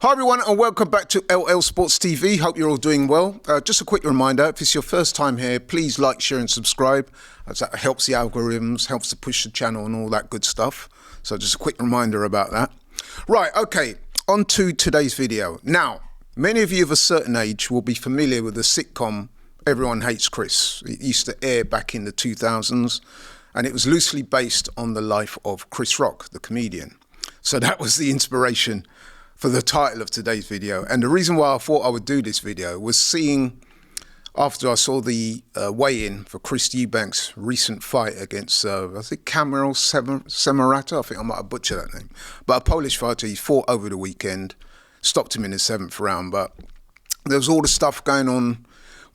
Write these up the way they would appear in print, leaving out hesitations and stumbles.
Hi everyone and welcome back to LL Sports TV. Hope you're all doing well. Just a quick reminder, if it's your first time here, please like, share and subscribe, as that helps the algorithms, helps to push the channel and all that good stuff. So just a quick reminder about that. Right, okay, on to today's video. Now, many of you of a certain age will be familiar with the sitcom Everyone Hates Chris. It used to air back in the 2000s and it was loosely based on the life of Chris Rock, the comedian. So that was the inspiration for the title of today's video. And the reason why I thought I would do this video was seeing, after I saw the weigh-in for Chris Eubank's recent fight against, I think Kamil Semerata, I think I might have butchered that name, but a Polish fighter. He fought over the weekend, stopped him in the 7th round, but there was all the stuff going on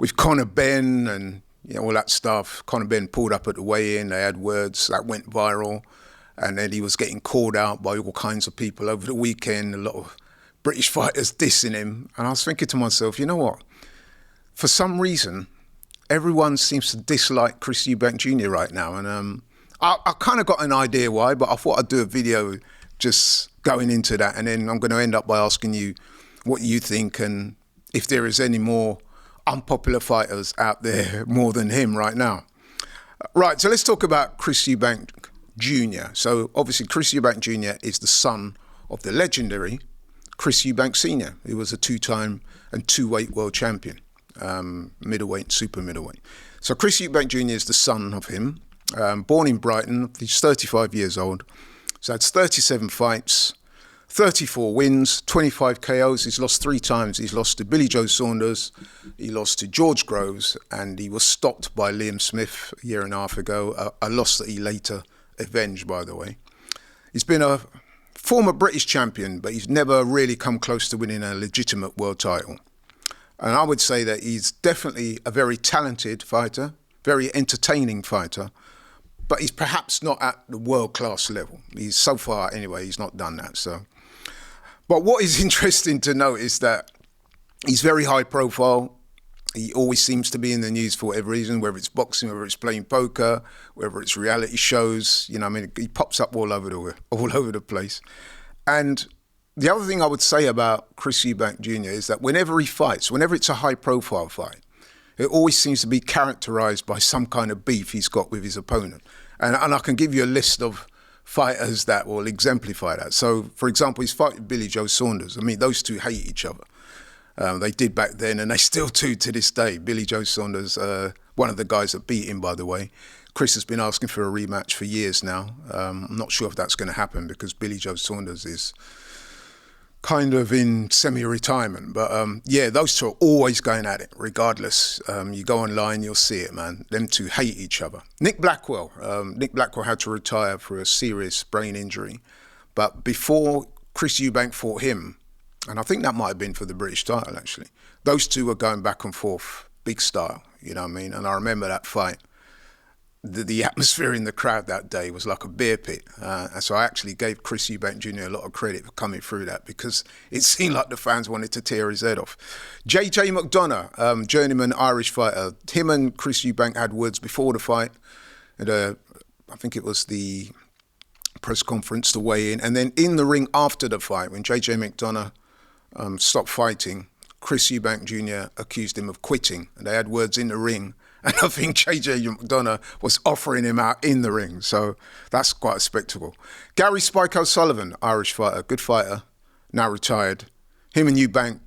with Conor Benn and all that stuff. Conor Benn pulled up at the weigh-in, they had words that went viral. And then he was getting called out by all kinds of people over the weekend, a lot of British fighters dissing him. And I was thinking to myself, you know what? For some reason, everyone seems to dislike Chris Eubank Jr. right now. And I kind of got an idea why, but I thought I'd do a video just going into that. And then I'm going to end up by asking you what you think and if there is any more unpopular fighters out there more than him right now. Right, so let's talk about Chris Eubank Jr. So obviously Chris Eubank Jr. is the son of the legendary Chris Eubank Sr., who was a 2-time and 2-weight world champion, middleweight, super middleweight. So Chris Eubank Jr. is the son of him, born in Brighton. He's 35 years old. So that's 37 fights, 34 wins, 25 KOs. He's lost 3 times. He's lost to Billy Joe Saunders, he lost to George Groves, and he was stopped by Liam Smith a year and a half ago, a loss that he later avenged, by the way. He's been a former British champion, but he's never really come close to winning a legitimate world title. And I would say that he's definitely a very talented fighter, very entertaining fighter, but he's perhaps not at the world-class level. He's so far, anyway, he's not done that. So, but what is interesting to note is that he's very high profile. He always seems to be in the news for whatever reason, whether it's boxing, whether it's playing poker, whether it's reality shows. You know, I mean, he pops up all over the place. And the other thing I would say about Chris Eubank Jr. is that whenever he fights, whenever it's a high-profile fight, it always seems to be characterized by some kind of beef he's got with his opponent. And I can give you a list of fighters that will exemplify that. So, for example, he's fighting Billy Joe Saunders. I mean, those two hate each other. They did back then, and they still do to this day. Billy Joe Saunders, one of the guys that beat him, by the way. Chris has been asking for a rematch for years now. I'm not sure if that's going to happen because Billy Joe Saunders is kind of in semi-retirement. But yeah, those two are always going at it, regardless. You go online, you'll see it, man. Them two hate each other. Nick Blackwell had to retire for a serious brain injury. But before Chris Eubank fought him, and I think that might have been for the British title, actually. Those two were going back and forth, big style, you know what I mean? And I remember that fight. The atmosphere in the crowd that day was like a beer pit. And so I actually gave Chris Eubank Jr. a lot of credit for coming through that because it seemed like the fans wanted to tear his head off. JJ McDonough, journeyman Irish fighter. Him and Chris Eubank had words before the fight. And, I think it was the press conference to weigh in. And then in the ring after the fight, when JJ McDonough stopped fighting, Chris Eubank Jr. accused him of quitting. And they had words in the ring. And I think JJ McDonough was offering him out in the ring. So that's quite a spectacle. Gary Spike O'Sullivan, Irish fighter, good fighter, now retired. Him and Eubank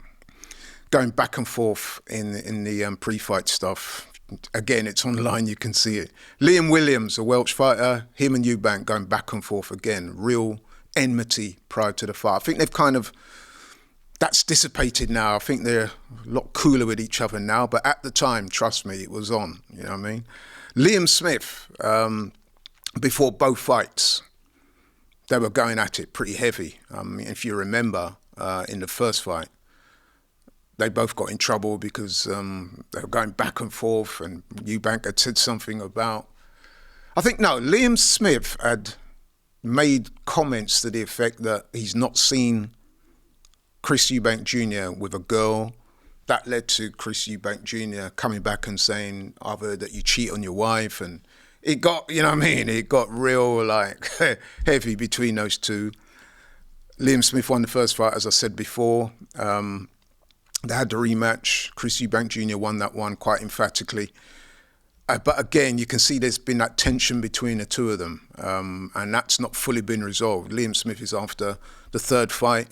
going back and forth in the pre-fight stuff. Again, it's online, you can see it. Liam Williams, a Welsh fighter, him and Eubank going back and forth again. Real enmity prior to the fight. I think they've that's dissipated now. I think they're a lot cooler with each other now. But at the time, trust me, it was on. You know what I mean? Liam Smith, before both fights, they were going at it pretty heavy. If you remember, in the first fight, they both got in trouble because they were going back and forth and Eubank had said something about... Liam Smith had made comments to the effect that he's not seen Chris Eubank Jr. with a girl. That led to Chris Eubank Jr. coming back and saying, I've heard that you cheat on your wife. And it got, you know what I mean? It got real, like, heavy between those two. Liam Smith won the first fight, as I said before. They had the rematch. Chris Eubank Jr. won that one quite emphatically. But again, you can see there's been that tension between the two of them, and that's not fully been resolved. Liam Smith is after the third fight.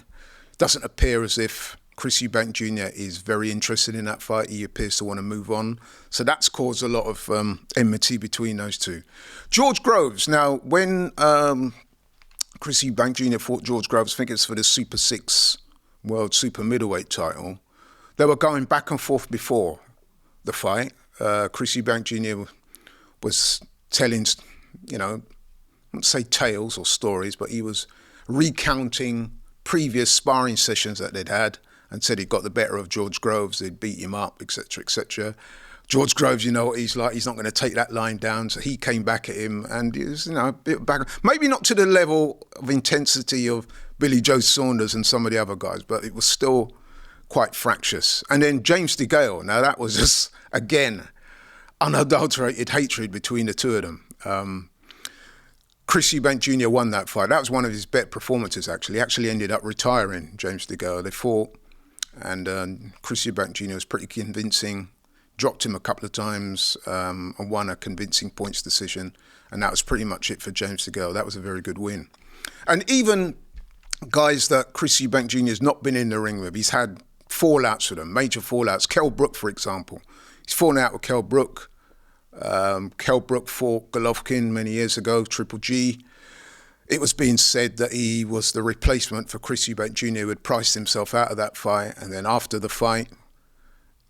Doesn't appear as if Chris Eubank Jr. is very interested in that fight. He appears to want to move on. So that's caused a lot of enmity between those two. George Groves. Now, when Chris Eubank Jr. fought George Groves, I think it's for the Super 6 World Super Middleweight title, they were going back and forth before the fight. Chris Eubank Jr. was telling, I wouldn't say tales or stories, but he was recounting previous sparring sessions that they'd had and said he'd got the better of George Groves, they'd beat him up, etc., etc. George Groves, you know what he's like, he's not going to take that line down, so he came back at him, and it was, a bit back, maybe not to the level of intensity of Billy Joe Saunders and some of the other guys, but it was still quite fractious. And then James DeGale, now that was just, again, unadulterated hatred between the two of them. Chris Eubank Jr. won that fight. That was one of his better performances, actually. He actually ended up retiring, James DeGale. They fought, and Chris Eubank Jr. was pretty convincing, dropped him a couple of times, and won a convincing points decision. And that was pretty much it for James DeGale. That was a very good win. And even guys that Chris Eubank Jr. has not been in the ring with, he's had fallouts with them, major fallouts. Kell Brook, for example. He's fallen out with Kell Brook. Kell Brook fought Golovkin many years ago, Triple G. It was being said that he was the replacement for Chris Eubank Jr., who had priced himself out of that fight. And then after the fight,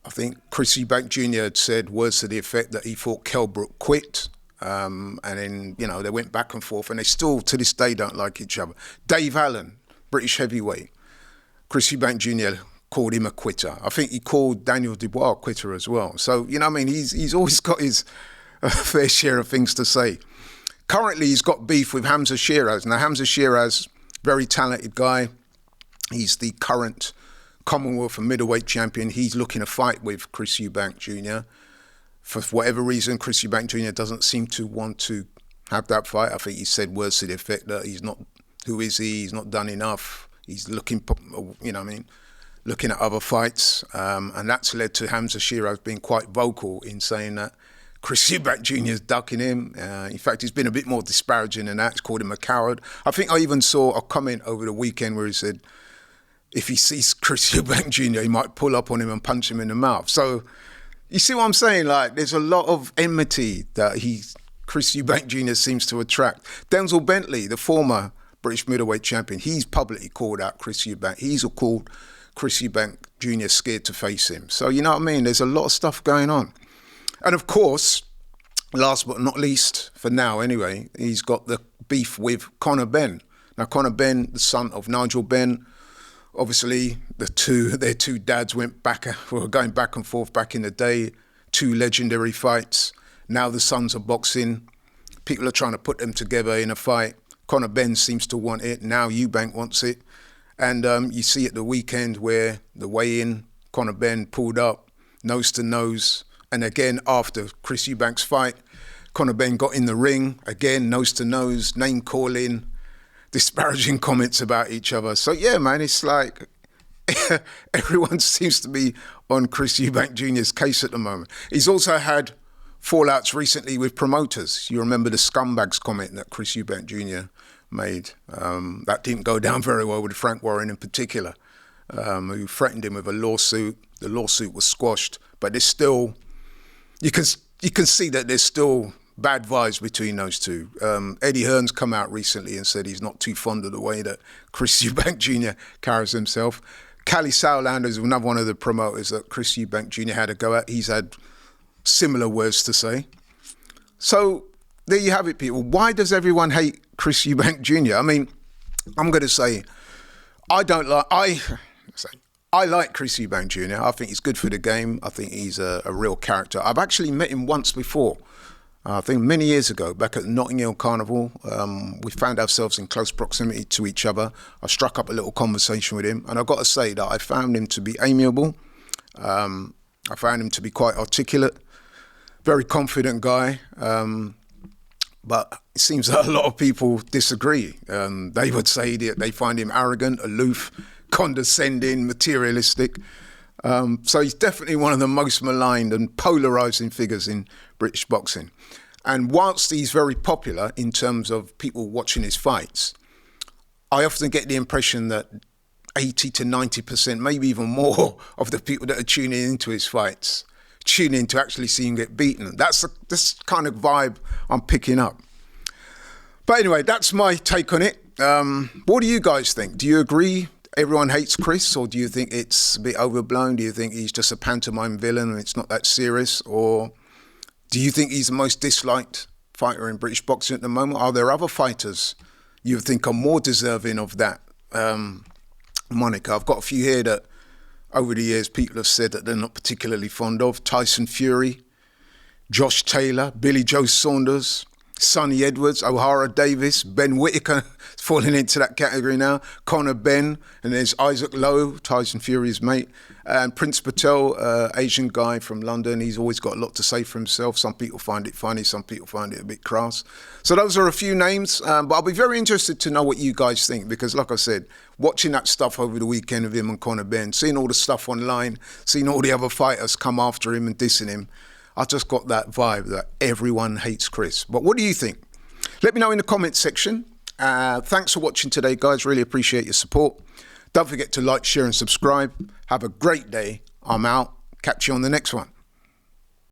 I think Chris Eubank Jr. had said words to the effect that he thought Kell Brook quit. And then, they went back and forth, and they still, to this day, don't like each other. Dave Allen, British heavyweight. Chris Eubank Jr. called him a quitter. I think he called Daniel Dubois a quitter as well. So, he's always got his fair share of things to say. Currently, he's got beef with Hamza Shiraz. Now, Hamza Shiraz, very talented guy. He's the current Commonwealth and middleweight champion. He's looking to fight with Chris Eubank Jr. For whatever reason, Chris Eubank Jr. doesn't seem to want to have that fight. I think he said words to the effect that he's not, who is he? He's not done enough. He's looking, looking at other fights. And that's led to Hamza Shiraz being quite vocal in saying that Chris Eubank Jr. is ducking him. In fact, he's been a bit more disparaging than that. He's called him a coward. I think I even saw a comment over the weekend where he said, if he sees Chris Eubank Jr., he might pull up on him and punch him in the mouth. So you see what I'm saying? Like, there's a lot of enmity that Chris Eubank Jr. seems to attract. Denzel Bentley, the former British middleweight champion, he's publicly called out Chris Eubank. He's called Chris Eubank Jr. scared to face him. So, you know what I mean? There's a lot of stuff going on. And of course, last but not least, for now anyway, he's got the beef with Conor Benn. Now, Conor Benn, the son of Nigel Benn, obviously their two dads were going back and forth back in the day, two legendary fights. Now the sons are boxing. People are trying to put them together in a fight. Conor Benn seems to want it. Now Eubank wants it. And you see at the weekend where the weigh-in, Conor Benn pulled up, nose to nose. And again, after Chris Eubank's fight, Conor Benn got in the ring, again, nose to nose, name calling, disparaging comments about each other. So yeah, man, it's like everyone seems to be on Chris Eubank Jr.'s case at the moment. He's also had fallouts recently with promoters. You remember the scumbags comment that Chris Eubank Jr. made. That didn't go down very well with Frank Warren in particular, who threatened him with a lawsuit. The lawsuit was squashed, but there's still, you can see that there's still bad vibes between those two. Eddie Hearn's come out recently and said he's not too fond of the way that Chris Eubank Jr. carries himself. Cali Sowlander is another one of the promoters that Chris Eubank Jr. had a go at. He's had similar words to say. So there you have it, people. Why does everyone hate Chris Eubank Jr.? I mean, I'm going to say, I like Chris Eubank Jr. I think he's good for the game. I think he's a real character. I've actually met him once before. I think many years ago, back at Notting Hill Carnival. We found ourselves in close proximity to each other. I struck up a little conversation with him, and I've got to say that I found him to be amiable. I found him to be quite articulate, very confident guy. But it seems that a lot of people disagree. They would say that they find him arrogant, aloof, condescending, materialistic. So he's definitely one of the most maligned and polarising figures in British boxing. And whilst he's very popular in terms of people watching his fights, I often get the impression that 80 to 90%, maybe even more, of the people that are tuning into his fights tune in to actually see him get beaten. That's this kind of vibe I'm picking up. But anyway, that's my take on it. What do you guys think? Do you agree everyone hates Chris, or do you think it's a bit overblown? Do you think he's just a pantomime villain and it's not that serious? Or do you think he's the most disliked fighter in British boxing at the moment? Are there other fighters you think are more deserving of that moniker? I've got a few here that over the years people have said that they're not particularly fond of. Tyson Fury, Josh Taylor, Billy Joe Saunders, Sonny Edwards, O'Hara Davis, Ben Whittaker falling into that category now, Conor Benn, and there's Isaac Lowe, Tyson Fury's mate, and Prince Patel, Asian guy from London. He's always got a lot to say for himself. Some people find it funny, some people find it a bit crass. So those are a few names, but I'll be very interested to know what you guys think, because like I said, watching that stuff over the weekend of him and Conor Benn, seeing all the stuff online, seeing all the other fighters come after him and dissing him, I just got that vibe that everyone hates Chris. But what do you think? Let me know in the comments section. Thanks for watching today, guys. Really appreciate your support. Don't forget to like, share and subscribe. Have a great day. I'm out. Catch you on the next one.